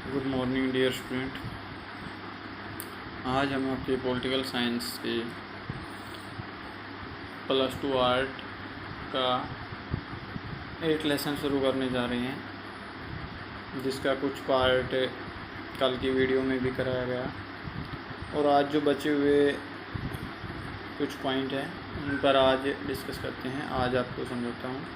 Good morning dear student. आज हम आपके पॉलिटिकल साइंस के +2 आर्ट का 8 लेसन शुरू करने जा रहे हैं, जिसका कुछ पार्ट कल की वीडियो में भी कराया गया और आज जो बचे हुए कुछ पॉइंट हैं उन पर आज डिस्कस करते हैं। आज आपको समझाता हूँ।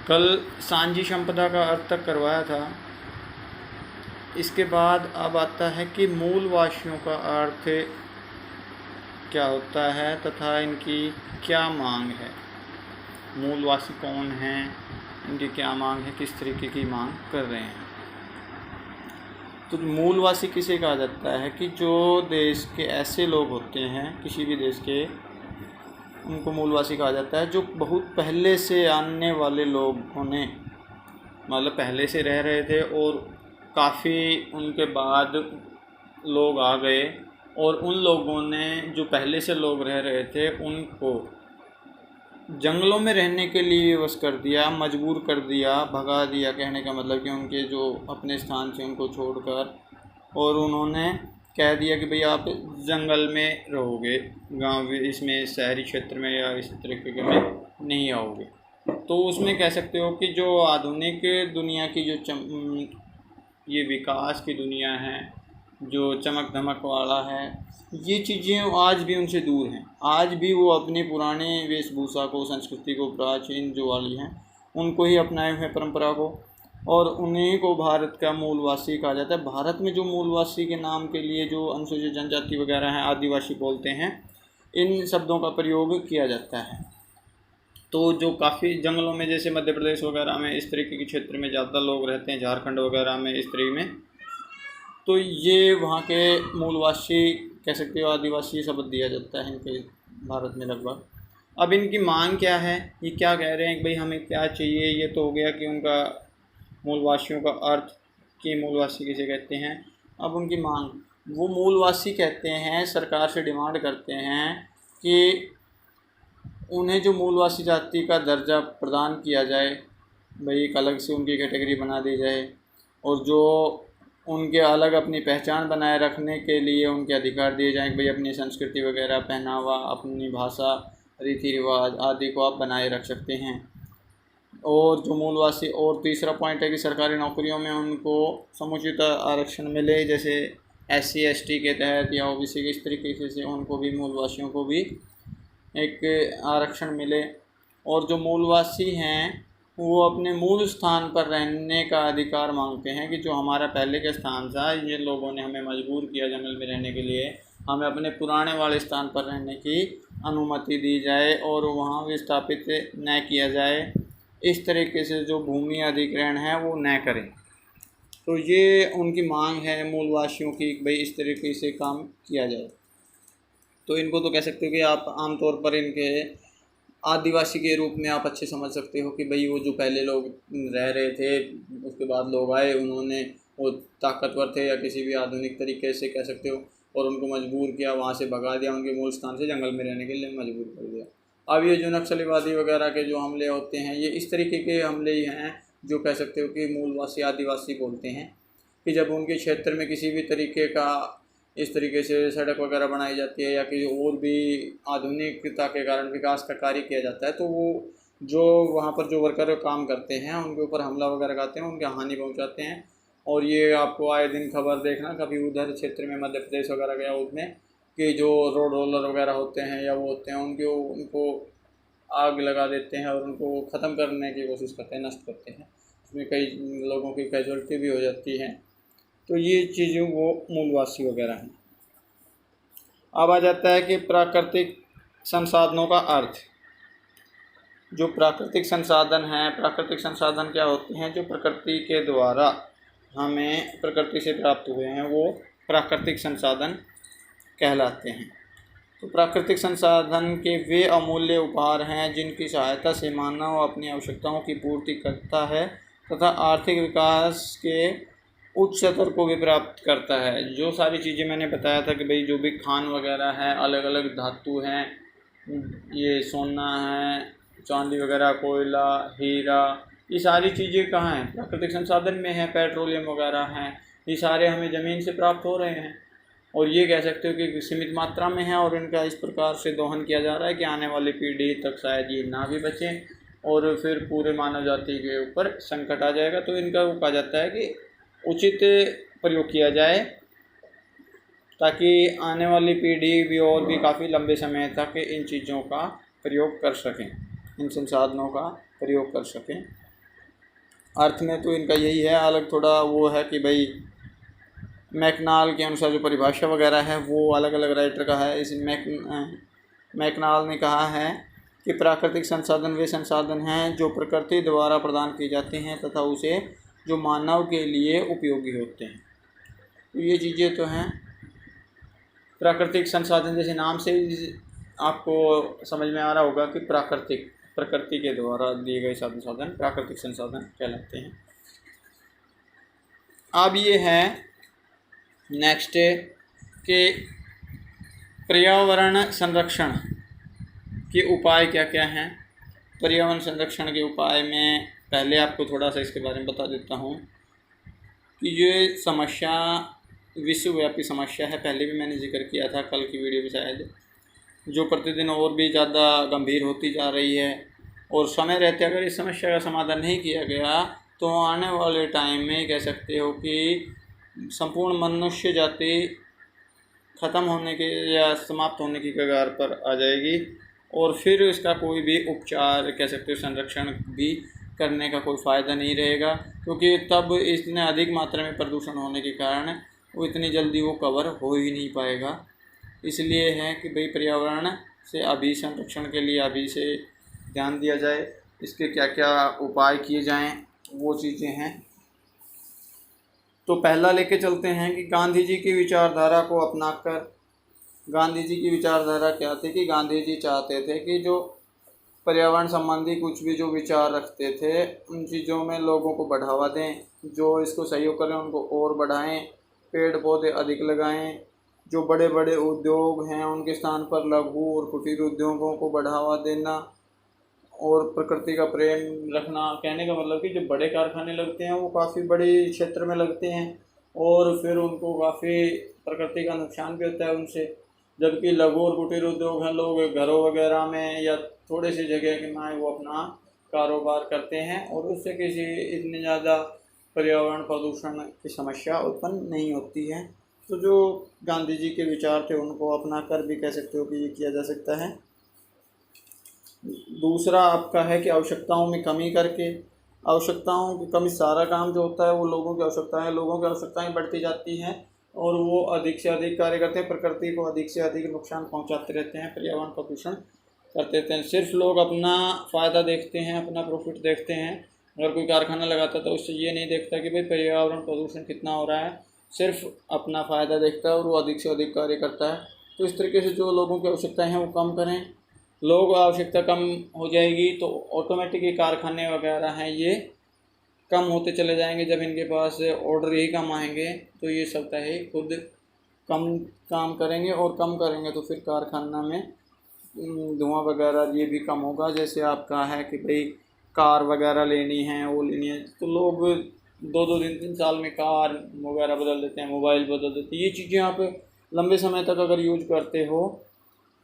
कल सांझी संपदा का अर्थ तक करवाया था। इसके बाद अब आता है कि मूलवासियों का अर्थ क्या होता है तथा इनकी क्या मांग है। मूलवासी कौन हैं, इनकी क्या मांग है, किस तरीके की मांग कर रहे हैं। तो मूलवासी किसे कहा जाता है कि जो देश के ऐसे लोग होते हैं, किसी भी देश के, उनको मूलवासी कहा जाता है जो बहुत पहले से आने वाले लोगों ने, मतलब पहले से रह रहे थे और काफ़ी उनके बाद लोग आ गए और उन लोगों ने जो पहले से लोग रह रहे थे उनको जंगलों में रहने के लिए विवश कर दिया, मजबूर कर दिया, भगा दिया। कहने का मतलब कि उनके जो अपने स्थान से उनको छोड़कर, और उन्होंने कह दिया कि भाई आप जंगल में रहोगे, गांव इसमें शहरी क्षेत्र में या इस तरीके में नहीं आओगे। तो उसमें कह सकते हो कि जो आधुनिक दुनिया की जो ये विकास की दुनिया है, जो चमक धमक वाला है, ये चीज़ें आज भी उनसे दूर हैं। आज भी वो अपनी पुरानी वेशभूषा को, संस्कृति को, प्राचीन जो वाली हैं उनको ही अपनाए हुए, परंपरा को, और उन्हीं को भारत का मूलवासी कहा जाता है। भारत में जो मूलवासी के नाम के लिए जो अनुसूचित जनजाति वगैरह हैं, आदिवासी बोलते हैं, इन शब्दों का प्रयोग किया जाता है। तो जो काफ़ी जंगलों में, जैसे मध्य प्रदेश वगैरह में, इस तरीके के क्षेत्र में ज़्यादा लोग रहते हैं, झारखंड वगैरह में, इस तरीके में, तो ये वहाँ के मूलवासी कह सकते हो, आदिवासी शब्द दिया जाता है इनके भारत में लगभग। अब इनकी मांग क्या है, ये क्या कह रहे हैं कि भाई हमें क्या चाहिए। ये तो हो गया कि उनका मूलवासियों का अर्थ कि मूलवासी किसे कहते हैं। अब उनकी मांग, वो मूलवासी कहते हैं, सरकार से डिमांड करते हैं कि उन्हें जो मूलवासी जाति का दर्जा प्रदान किया जाए, भाई एक अलग से उनकी कैटेगरी बना दी जाए, और जो उनके अलग अपनी पहचान बनाए रखने के लिए उनके अधिकार दिए जाएँ कि भाई अपनी संस्कृति वगैरह, पहनावा, अपनी भाषा, रीति रिवाज आदि को आप बनाए रख सकते हैं। और जो मूलवासी, और तीसरा पॉइंट है कि सरकारी नौकरियों में उनको समुचित आरक्षण मिले, जैसे SC ST के तहत या OBC के, इस तरीके से उनको भी, मूलवासियों को भी एक आरक्षण मिले। और जो मूलवासी हैं वो अपने मूल स्थान पर रहने का अधिकार मांगते हैं कि जो हमारा पहले का स्थान था, ये लोगों ने हमें मजबूर किया जंगल में रहने के लिए, हमें अपने पुराने वाले स्थान पर रहने की अनुमति दी जाए और वहाँ विस्थापित न किया जाए। इस तरीके से जो भूमि अधिग्रहण है वो न करें। तो ये उनकी मांग है मूलवासियों की, भाई इस तरीके से काम किया जाए। तो इनको तो कह सकते हो कि आप आमतौर पर इनके आदिवासी के रूप में आप अच्छे समझ सकते हो कि भाई वो जो पहले लोग रह रहे थे, उसके बाद लोग आए, उन्होंने, वो ताकतवर थे या किसी भी आधुनिक तरीके से कह सकते हो, और उनको मजबूर किया, वहाँ से भगा दिया, उनके मूल स्थान से जंगल में रहने के लिए मजबूर कर दिया। अब ये जो नक्सलवादी वगैरह के जो हमले होते हैं, ये इस तरीके के हमले ही हैं जो कह सकते हो कि मूलवासी आदिवासी बोलते हैं, कि जब उनके क्षेत्र में किसी भी तरीके का इस तरीके से सड़क वगैरह बनाई जाती है या किसी और भी आधुनिकता के कारण विकास का कार्य किया जाता है, तो वो जो वहाँ पर जो वर्कर काम करते हैं उनके ऊपर हमला वगैरह करते हैं, उनके हानि पहुँचाते हैं। और ये आपको आए दिन खबर देखना, कभी उधर क्षेत्र में मध्य प्रदेश वगैरह गया उसमें, कि जो रोड रोलर वगैरह होते हैं या वो होते हैं, उनको आग लगा देते हैं और उनको ख़त्म करने की कोशिश करते हैं, नष्ट करते हैं। उसमें कई लोगों की कैजुअल्टी भी हो जाती है। तो ये चीज़ें वो मूलवासी वगैरह हैं। अब आ जाता है कि प्राकृतिक संसाधनों का अर्थ। जो प्राकृतिक संसाधन हैं, प्राकृतिक संसाधन क्या होते हैं, जो प्रकृति के द्वारा हमें प्रकृति से प्राप्त हुए हैं, वो प्राकृतिक संसाधन कहलाते हैं। तो प्राकृतिक संसाधन के वे अमूल्य उपहार हैं जिनकी सहायता से मानव अपनी आवश्यकताओं की पूर्ति करता है तथा आर्थिक विकास के उच्च स्तर को भी प्राप्त करता है। जो सारी चीज़ें मैंने बताया था कि भाई जो भी खान वगैरह है, अलग अलग धातु हैं, ये सोना है, चांदी वगैरह, कोयला, हीरा, ये सारी चीज़ें कहाँ हैं? प्राकृतिक संसाधन में हैं, पेट्रोलियम वगैरह हैं, ये सारे हमें ज़मीन से प्राप्त हो रहे हैं और ये कह सकते हो कि सीमित मात्रा में है और इनका इस प्रकार से दोहन किया जा रहा है कि आने वाली पीढ़ी तक शायद ये ना भी बचें और फिर पूरे मानव जाति के ऊपर संकट आ जाएगा। तो इनका वो कहा जाता है कि उचित प्रयोग किया जाए ताकि आने वाली पीढ़ी भी और भी काफ़ी लंबे समय तक इन चीज़ों का प्रयोग कर सकें, इन संसाधनों का प्रयोग कर सकें। अर्थ में तो इनका यही है, अलग थोड़ा वो है कि भाई मैकनाल के अनुसार जो परिभाषा वगैरह है वो अलग अलग राइटर का है। इस मैकनाल ने कहा है कि प्राकृतिक संसाधन वे संसाधन हैं जो प्रकृति द्वारा प्रदान किए जाते हैं तथा उसे जो मानव के लिए उपयोगी होते हैं। तो ये चीज़ें तो हैं प्राकृतिक संसाधन, जैसे नाम से आपको समझ में आ रहा होगा कि प्रकृति के द्वारा दिए गए संसाधन प्राकृतिक संसाधन कहलाते हैं। अब ये है नेक्स्ट के पर्यावरण संरक्षण के उपाय क्या क्या हैं। पर्यावरण संरक्षण के उपाय में पहले आपको थोड़ा सा इसके बारे में बता देता हूँ कि ये समस्या विश्वव्यापी समस्या है। पहले भी मैंने जिक्र किया था कल की वीडियो में शायद, जो प्रतिदिन और भी ज़्यादा गंभीर होती जा रही है और समय रहते अगर इस समस्या का समाधान नहीं किया गया तो आने वाले टाइम में कह सकते हो कि संपूर्ण मनुष्य जाति ख़त्म होने के या समाप्त होने की कगार पर आ जाएगी और फिर इसका कोई भी उपचार कह सकते हो संरक्षण भी करने का कोई फ़ायदा नहीं रहेगा, क्योंकि तब इतने अधिक मात्रा में प्रदूषण होने के कारण वो इतनी जल्दी वो कवर हो ही नहीं पाएगा। इसलिए है कि भाई पर्यावरण से अभी संरक्षण के लिए अभी से ध्यान दिया जाए, इसके क्या क्या उपाय किए जाएं वो चीज़ें हैं। तो पहला लेके चलते हैं कि गांधी जी की विचारधारा को अपनाकर, गांधी जी की विचारधारा क्या थी कि गांधी जी चाहते थे कि जो पर्यावरण संबंधी कुछ भी जो विचार रखते थे उन चीज़ों में लोगों को बढ़ावा दें, जो इसको सहयोग करें उनको और बढ़ाएं, पेड़ पौधे अधिक लगाएं, जो बड़े बड़े उद्योग हैं उनके स्थान पर लघु और कुटीर उद्योगों को बढ़ावा देना और प्रकृति का प्रेम रखना। कहने का मतलब कि जो बड़े कारखाने लगते हैं वो काफ़ी बड़े क्षेत्र में लगते हैं और फिर उनको काफ़ी प्रकृति का नुकसान भी होता है उनसे, जबकि लघु और कुटीर उद्योग हैं, लोग घरों वगैरह में या थोड़ी सी जगह के में वो अपना कारोबार करते हैं और उससे किसी इतनी ज़्यादा पर्यावरण प्रदूषण की समस्या उत्पन्न नहीं होती है। तो जो गांधी जी के विचार थे उनको अपना कर भी कह सकते हो कि ये किया जा सकता है। दूसरा आपका है कि आवश्यकताओं में कमी करके, आवश्यकताओं की कमी, सारा काम जो होता है वो लोगों की आवश्यकताएं बढ़ती जाती हैं और वो अधिक से अधिक कार्य करते हैं, प्रकृति को अधिक से अधिक नुकसान पहुंचाते रहते हैं, पर्यावरण प्रदूषण करते रहते हैं। सिर्फ लोग अपना फ़ायदा देखते हैं, अपना प्रॉफिट देखते हैं। अगर कोई कारखाना लगाता तो उससे ये नहीं देखता कि भाई पर्यावरण प्रदूषण कितना हो रहा है, सिर्फ अपना फ़ायदा देखता है और वो अधिक से अधिक कार्य करता है। तो इस तरीके से जो लोगों की आवश्यकताएँ हैं वो कम करें, लोग आवश्यकता कम हो जाएगी तो ऑटोमेटिक ये कारखाने वगैरह हैं ये कम होते चले जाएंगे। जब इनके पास ऑर्डर ही कम आएंगे तो ये सब है खुद कम काम करेंगे और कम करेंगे तो फिर कारखाना में धुआं वगैरह ये भी कम होगा। जैसे आपका है कि भाई कार वगैरह लेनी है, वो लेनी है, तो लोग 2-2 3-3 साल में कार वगैरह बदल देते हैं, मोबाइल बदल देते हैं। ये चीज़ें आप लंबे समय तक अगर यूज करते हो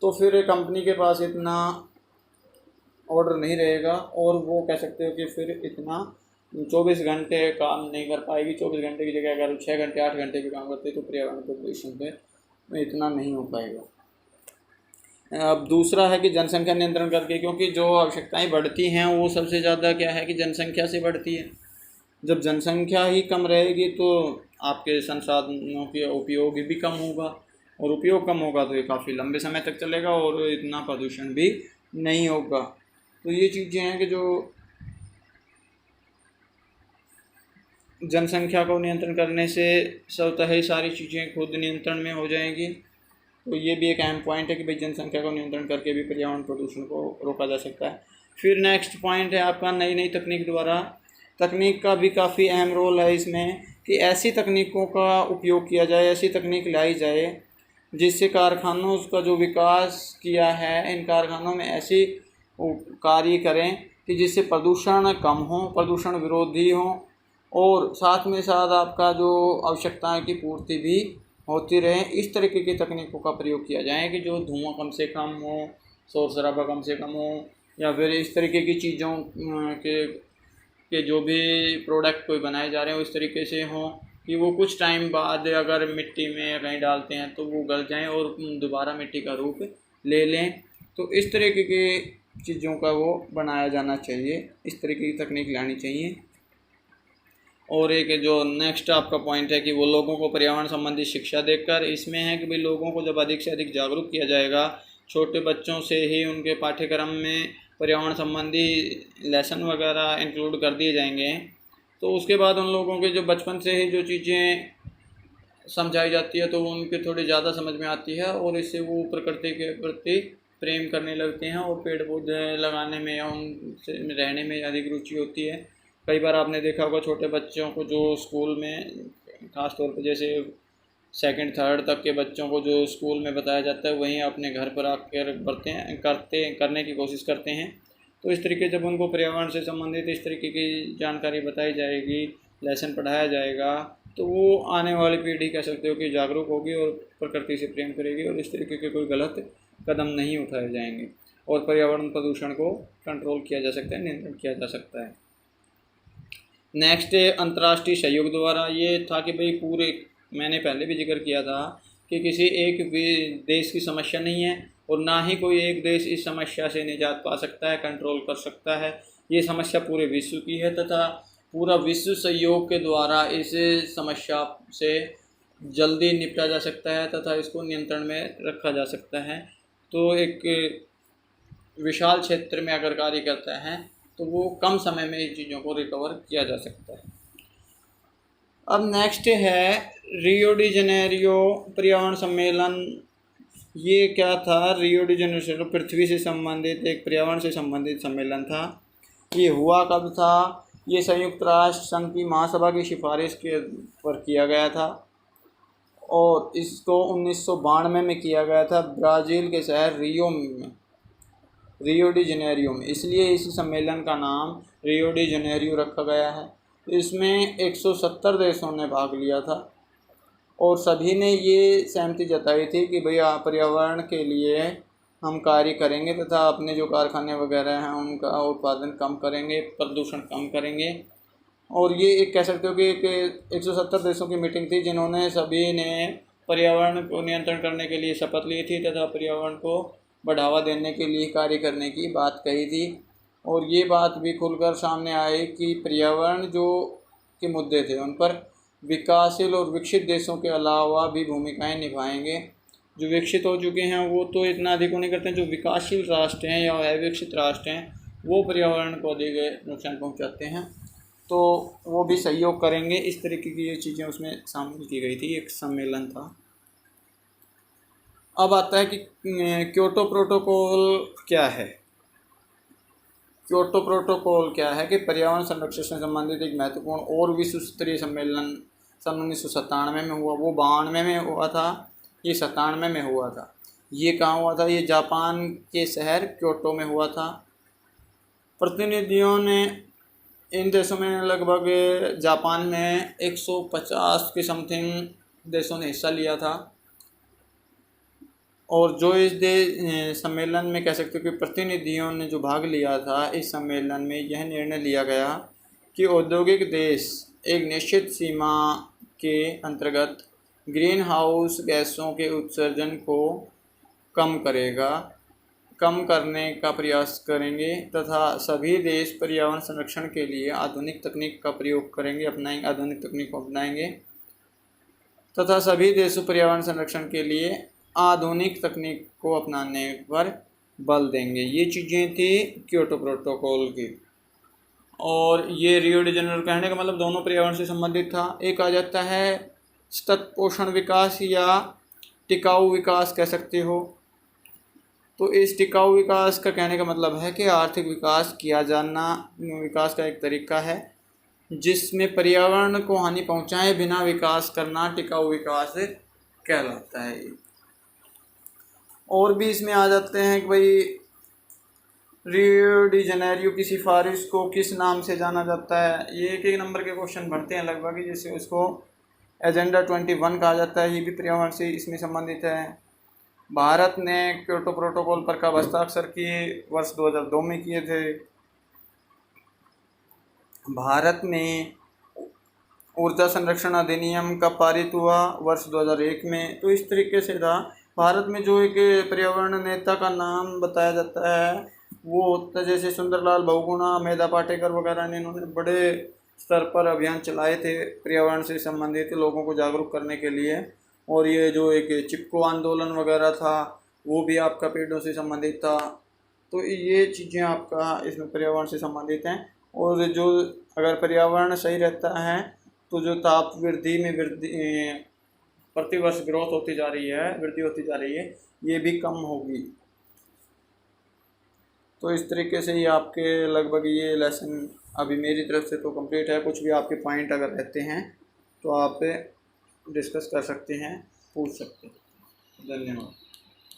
तो फिर कंपनी के पास इतना ऑर्डर नहीं रहेगा और वो कह सकते हो कि फिर इतना 24 घंटे काम नहीं कर पाएगी। 24 घंटे की जगह अगर 6 घंटे 8 घंटे भी काम करते तो पर्यावरण प्रदूषण पे इतना नहीं हो पाएगा। अब दूसरा है कि जनसंख्या नियंत्रण करके, क्योंकि जो आवश्यकताएं बढ़ती हैं वो सबसे ज़्यादा क्या है कि जनसंख्या से बढ़ती है। जब जनसंख्या ही कम रहेगी तो आपके संसाधनों के उपयोग भी कम होगा और उपयोग कम होगा तो ये काफ़ी लंबे समय तक चलेगा और इतना प्रदूषण भी नहीं होगा। तो ये चीज़ें हैं कि जो जनसंख्या को नियंत्रण करने से स्वतः ही सारी चीज़ें खुद नियंत्रण में हो जाएंगी। तो ये भी एक अहम पॉइंट है कि भाई जनसंख्या को नियंत्रण करके भी पर्यावरण प्रदूषण को रोका जा सकता है। फिर नेक्स्ट पॉइंट है आपका नई नई तकनीक द्वारा, तकनीक का भी काफ़ी अहम रोल है इसमें कि ऐसी तकनीकों का उपयोग किया जाए, ऐसी तकनीक लाई जाए जिससे कारखानों का जो विकास किया है इन कारखानों में ऐसी कार्य करें कि जिससे प्रदूषण कम हो, प्रदूषण विरोधी हो, और साथ में साथ आपका जो आवश्यकताएं की पूर्ति भी होती रहे। इस तरीके की तकनीकों का प्रयोग किया जाए कि जो धुआं कम से कम हो, शोर शराबा कम से कम हो, या फिर इस तरीके की चीज़ों के जो भी प्रोडक्ट कोई बनाए जा रहे हैं वो इस तरीके से हों कि वो कुछ टाइम बाद अगर मिट्टी में कहीं डालते हैं तो वो गल जाएं और दोबारा मिट्टी का रूप ले लें। तो इस तरीके की चीज़ों का वो बनाया जाना चाहिए, इस तरीके की तकनीक लानी चाहिए। और एक जो नेक्स्ट आपका पॉइंट है कि वो लोगों को पर्यावरण संबंधी शिक्षा देकर, इसमें है कि भाई लोगों को जब अधिक से अधिक जागरूक किया जाएगा, छोटे बच्चों से ही उनके पाठ्यक्रम में पर्यावरण संबंधी लेसन वगैरह इंक्लूड कर दिए जाएंगे, तो उसके बाद उन लोगों के जो बचपन से ही जो चीज़ें समझाई जाती है तो वो उनके थोड़ी ज़्यादा समझ में आती है, और इससे वो प्रकृति के प्रति प्रेम करने लगते हैं और पेड़ पौधे लगाने में या उनसे रहने में अधिक रुचि होती है। कई बार आपने देखा होगा छोटे बच्चों को जो स्कूल में, ख़ास तौर पर जैसे सेकंड थर्ड तक के बच्चों को जो स्कूल में बताया जाता है वहीं अपने घर पर आकर करने की कोशिश करते हैं। तो इस तरीके जब उनको पर्यावरण से संबंधित इस तरीके की जानकारी बताई जाएगी, लेसन पढ़ाया जाएगा, तो वो आने वाली पीढ़ी कह सकते हो कि जागरूक होगी और प्रकृति से प्रेम करेगी, और इस तरीके के कोई गलत कदम नहीं उठाए जाएंगे और पर्यावरण प्रदूषण को कंट्रोल किया जा सकता है, नियंत्रण किया जा सकता है। नेक्स्ट अंतर्राष्ट्रीय सहयोग द्वारा, ये था कि भाई पूरे, मैंने पहले भी जिक्र किया था कि किसी एक भी देश की समस्या नहीं है और ना ही कोई एक देश इस समस्या से निजात पा सकता है, कंट्रोल कर सकता है। ये समस्या पूरे विश्व की है तथा पूरा विश्व सहयोग के द्वारा इस समस्या से जल्दी निपटा जा सकता है तथा इसको नियंत्रण में रखा जा सकता है। तो एक विशाल क्षेत्र में अगर कार्य करता है तो वो कम समय में इन चीज़ों को रिकवर किया जा सकता है। अब नेक्स्ट है रियो डी जेनेरियो पर्यावरण सम्मेलन। ये क्या था? रियो डी जेनेरियो पृथ्वी से संबंधित एक पर्यावरण से संबंधित सम्मेलन था। ये हुआ कब था? ये संयुक्त राष्ट्र संघ की महासभा की सिफारिश के पर किया गया था और इसको 1992 में किया गया था ब्राज़ील के शहर रियो डी जेनेरियो में। इसलिए इस सम्मेलन का नाम रियो डी जेनेरियो रखा गया है। इसमें 170 देशों ने भाग लिया था और सभी ने ये सहमति जताई थी कि भैया पर्यावरण के लिए हम कार्य करेंगे तथा अपने जो कारखाने वगैरह हैं उनका उत्पादन कम करेंगे, प्रदूषण कम करेंगे। और ये एक कह सकते हो कि एक 170 देशों की मीटिंग थी जिन्होंने सभी ने पर्यावरण को नियंत्रण करने के लिए शपथ ली थी तथा पर्यावरण को बढ़ावा देने के लिए कार्य करने की बात कही थी। और ये बात भी खुलकर सामने आई कि पर्यावरण जो के मुद्दे थे उन पर विकासशील और विकसित देशों के अलावा भी भूमिकाएं निभाएंगे। जो विकसित हो चुके हैं वो तो इतना अधिक नहीं करते हैं, जो विकासशील राष्ट्र हैं या अविकसित राष्ट्र हैं वो पर्यावरण को अधिक नुकसान पहुंचाते हैं, तो वो भी सहयोग करेंगे। इस तरीके की ये चीज़ें उसमें शामिल की गई थी, एक सम्मेलन था। अब आता है कि क्योटो प्रोटोकॉल क्या है। क्योटो प्रोटोकॉल क्या है कि पर्यावरण संरक्षण से संबंधित एक महत्वपूर्ण और विश्व स्तरीय सम्मेलन सन 1997 में हुआ। वो 92 में हुआ था, ये 97 में हुआ था। ये कहाँ हुआ था? ये जापान के शहर क्योटो में हुआ था। प्रतिनिधियों ने इन देशों में लगभग जापान में 150 के समथिंग देशों ने हिस्सा लिया था। और जो इस सम्मेलन में कह सकते हो कि प्रतिनिधियों ने जो भाग लिया था इस सम्मेलन में, यह निर्णय लिया गया कि औद्योगिक देश एक निश्चित सीमा के अंतर्गत ग्रीन हाउस गैसों के उत्सर्जन को कम करने का प्रयास करेंगे तथा सभी देश पर्यावरण संरक्षण के लिए आधुनिक तकनीक का प्रयोग करेंगे, आधुनिक तकनीक को अपनाएंगे तथा सभी देशों पर्यावरण संरक्षण के लिए आधुनिक तकनीक को अपनाने पर बल देंगे। ये चीज़ें थी क्योटो प्रोटोकॉल की। और ये रियो डी जेनेरियो कहने का मतलब दोनों पर्यावरण से संबंधित था। एक आ जाता है सतत पोषण विकास या टिकाऊ विकास कह सकते हो। तो इस टिकाऊ विकास का कहने का मतलब है कि आर्थिक विकास किया जाना विकास का एक तरीका है जिसमें पर्यावरण को हानि पहुंचाए बिना विकास करना टिकाऊ विकास कहलाता है। और भी इसमें आ जाते हैं कि भाई रियो डी जेनेरियो की सिफारिश को किस नाम से जाना जाता है? ये एक नंबर के क्वेश्चन बनते हैं लगभग, जैसे उसको एजेंडा 21 कहा जाता है। ये भी पर्यावरण से इसमें संबंधित है। भारत ने क्योटो प्रोटोकॉल पर कब हस्ताक्षर किए? वर्ष 2002 में किए थे। भारत में ऊर्जा संरक्षण अधिनियम कब पारित हुआ? वर्ष 2001 में। तो इस तरीके से था। भारत में जो एक पर्यावरण नेता का नाम बताया जाता है वो होता है जैसे सुंदरलाल बहुगुणा, मेधा पाटेकर वगैरह ने, इन्होंने बड़े स्तर पर अभियान चलाए थे पर्यावरण से संबंधित लोगों को जागरूक करने के लिए। और ये जो एक चिपको आंदोलन वगैरह था वो भी आपका पेड़ों से संबंधित था। तो ये चीज़ें आपका इसमें पर्यावरण से संबंधित हैं। और जो अगर पर्यावरण सही रहता है तो जो ताप वृद्धि में प्रतिवर्ष ग्रोथ होती जा रही है, वृद्धि होती जा रही है, ये भी कम होगी। तो इस तरीके से ये आपके लगभग ये लेसन अभी मेरी तरफ से तो कंप्लीट है। कुछ भी आपके पॉइंट अगर रहते हैं तो आप डिस्कस कर सकते हैं, पूछ सकते हैं। धन्यवाद।